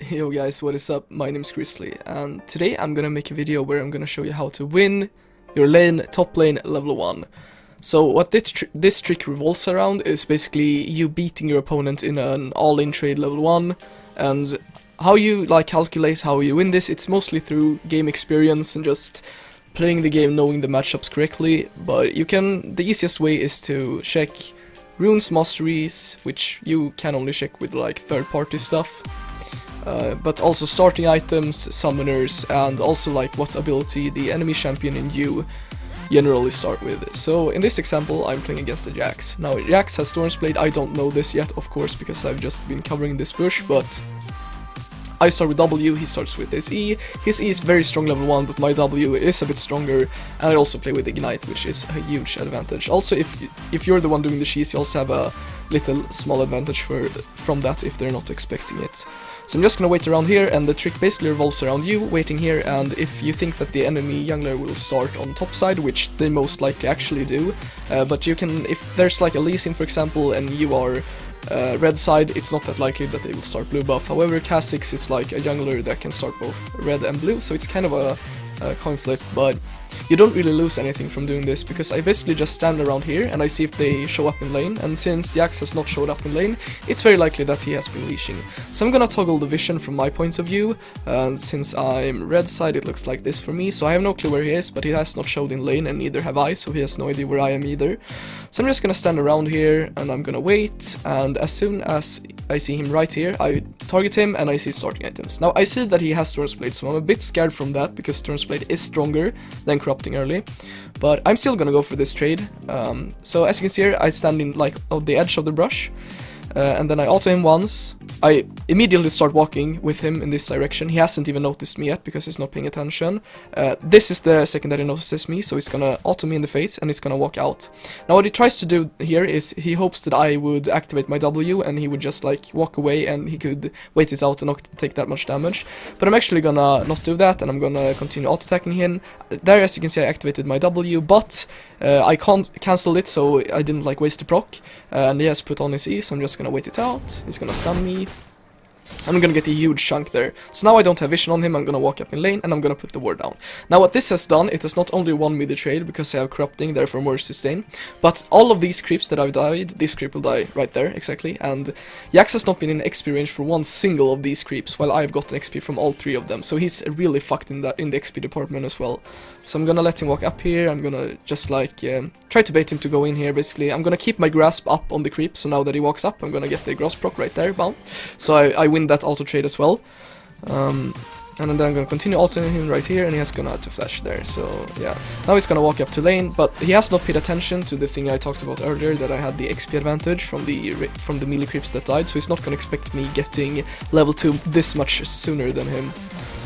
Yo guys, what is up? My name is Grizzly, and today I'm gonna make a video where I'm gonna show you how to win your lane, top lane, level 1. So what this trick revolves around is basically you beating your opponent in an all-in trade level 1, and how you calculate how you win this, it's mostly through game experience and just playing the game, knowing the matchups correctly, but the easiest way is to check runes masteries, which you can only check with third-party stuff. But also starting items, summoners, and also what ability the enemy champion in you generally start with. So in this example I'm playing against the Jax. Now Jax has Stormsblade. I don't know this yet, of course, because I've just been covering this bush, but I start with W, he starts with his E. His E is very strong level 1, but my W is a bit stronger, and I also play with Ignite, which is a huge advantage. Also, if you're the one doing the cheese, you also have a little small advantage from that if they're not expecting it. So I'm just gonna wait around here, and the trick basically revolves around you waiting here, and if you think that the enemy jungler will start on top side, which they most likely actually do, but you can, if there's like a Lee Sin for example, and you are red side, it's not that likely that they will start blue buff. However, Kha'Zix is like a jungler that can start both red and blue, so it's kind of a coin flip, but you don't really lose anything from doing this, because I basically just stand around here and I see if they show up in lane, and since Jax has not showed up in lane, it's very likely that he has been leashing. So I'm gonna toggle the vision from my point of view, and since I'm red side it looks like this for me, so I have no clue where he is, but he has not showed in lane and neither have I, so he has no idea where I am either. So I'm just gonna stand around here and I'm gonna wait, and as soon as I see him right here, I target him and I see starting items. Now I see that he has Stormsblade, so I'm a bit scared from that, because Stormsblade is stronger than Corrupting early, but I'm still gonna go for this trade. So as you can see here, I stand in on the edge of the brush, and then I auto him once. I immediately start walking with him in this direction. He hasn't even noticed me yet because he's not paying attention. This is the second that he notices me, so he's gonna auto me in the face and he's gonna walk out. Now what he tries to do here is he hopes that I would activate my W and he would just walk away and he could wait it out and not take that much damage. But I'm actually gonna not do that, and I'm gonna continue auto-attacking him. There, as you can see, I activated my W, but I can't cancel it, so I didn't waste the proc, and he has put on his E, so I'm just gonna wait it out. He's gonna stun me. I'm gonna get a huge chunk there. So now I don't have vision on him, I'm gonna walk up in lane and I'm gonna put the ward down. Now what this has done, it has not only won me the trade because I have Corrupting, therefore more sustain, but all of these creeps that I've died, this creep will die right there, exactly, and Jax has not been in XP range for one single of these creeps, while I've gotten XP from all 3 of them, so he's really fucked in the XP department as well. So I'm gonna let him walk up here, I'm gonna just try to bait him to go in here basically. I'm gonna keep my grasp up on the creep, so now that he walks up, I'm gonna get the grasp proc right there, bam. So I win that auto trade as well. And then I'm gonna continue autoing him right here, and he's gonna have to flash there, so yeah. Now he's gonna walk up to lane, but he has not paid attention to the thing I talked about earlier, that I had the XP advantage from the melee creeps that died, so he's not gonna expect me getting level 2 this much sooner than him.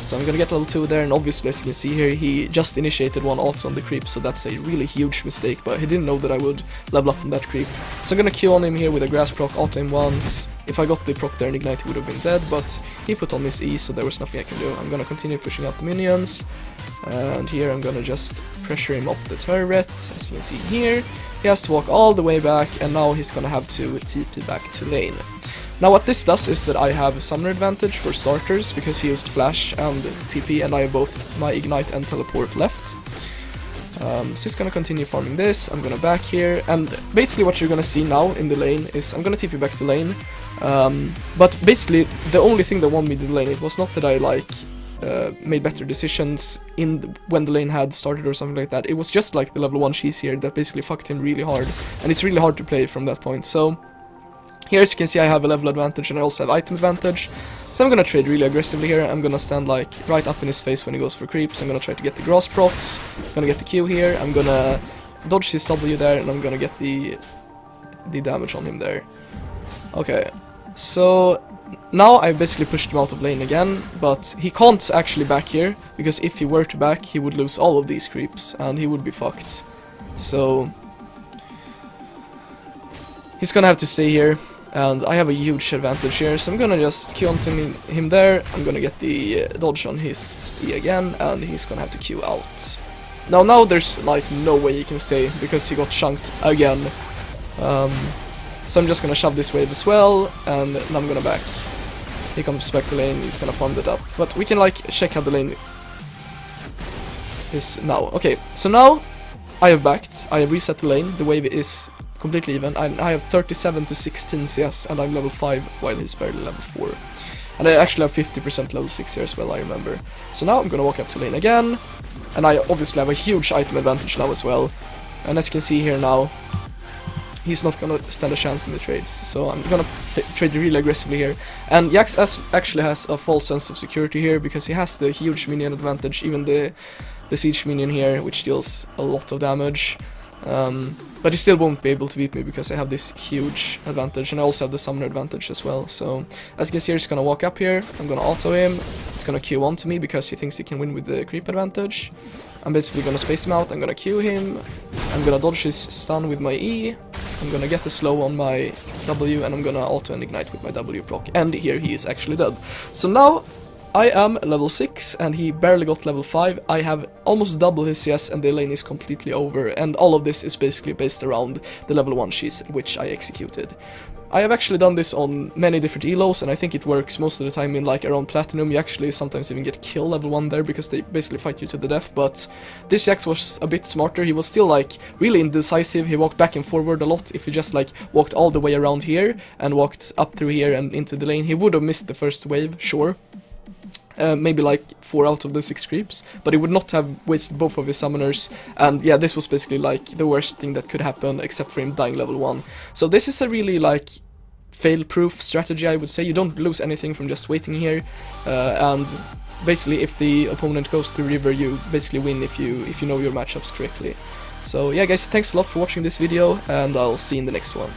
So I'm gonna get level 2 there, and obviously as you can see here, he just initiated one auto on the creep, so that's a really huge mistake, but he didn't know that I would level up on that creep. So I'm gonna Q on him here with a grass proc, auto him once. If I got the proc there and ignite, he would have been dead, but he put on his E, so there was nothing I can do. I'm gonna continue pushing out the minions, and here I'm gonna just pressure him off the turret. As you can see here, he has to walk all the way back, and now he's gonna have to TP back to lane. Now what this does is that I have summoner advantage for starters, because he used flash and TP, and I have both my ignite and teleport left. So he's gonna continue farming this. I'm gonna back here, and basically what you're gonna see now in the lane is I'm gonna TP back to lane. But basically the only thing that won me the lane, it was not that I made better decisions when the lane had started or something like that. It was just the level 1 cheese here that basically fucked him really hard, and it's really hard to play from that point. So here, as you can see, I have a level advantage and I also have item advantage. So I'm gonna trade really aggressively here. I'm gonna stand right up in his face when he goes for creeps. I'm gonna try to get the grass procs. I'm gonna get the Q here. I'm gonna dodge his W there, and I'm gonna get the damage on him there. Okay, so now I've basically pushed him out of lane again, but he can't actually back here, because if he were to back, he would lose all of these creeps and he would be fucked. So he's gonna have to stay here, and I have a huge advantage here, so I'm gonna just Q onto him there. I'm gonna get the dodge on his E again, and he's gonna have to Q out. Now there's no way he can stay, because he got chunked again. So I'm just gonna shove this wave as well, and then I'm gonna back. He comes back to lane, he's gonna farm that up. But we can like check how the lane is now. Okay, so now I have backed, I have reset the lane, the wave is completely even. I have 37 to 16 CS and I'm level 5 while he's barely level 4. And I actually have 50% level 6 here as well, I remember. So now I'm gonna walk up to lane again, and I obviously have a huge item advantage now as well. And as you can see here now, he's not gonna stand a chance in the trades. So I'm gonna trade really aggressively here. And Jax actually has a false sense of security here because he has the huge minion advantage, even the siege minion here, which deals a lot of damage. But he still won't be able to beat me because I have this huge advantage, and I also have the summoner advantage as well. So as you can see, he's gonna walk up here, I'm gonna auto him, he's gonna Q on to me because he thinks he can win with the creep advantage. I'm basically gonna space him out, I'm gonna Q him, I'm gonna dodge his stun with my E, I'm gonna get the slow on my W, and I'm gonna auto and ignite with my W proc, and here he is actually dead. So now I am level 6 and he barely got level 5. I have almost double his CS and the lane is completely over, and all of this is basically based around the level 1 cheese which I executed. I have actually done this on many different elos, and I think it works most of the time in like around platinum. You actually sometimes even get kill level 1 there because they basically fight you to the death, but this Jax was a bit smarter. He was still like really indecisive, he walked back and forward a lot. If he just like walked all the way around here and walked up through here and into the lane, he would have missed the first wave, sure. Maybe like 4 out of the 6 creeps, but he would not have wasted both of his summoners, and yeah, this was basically like the worst thing that could happen except for him dying level 1. So this is a really like fail-proof strategy, I would say. You don't lose anything from just waiting here, and basically if the opponent goes through river, you basically win if you know your matchups correctly. So yeah guys, thanks a lot for watching this video, and I'll see you in the next one.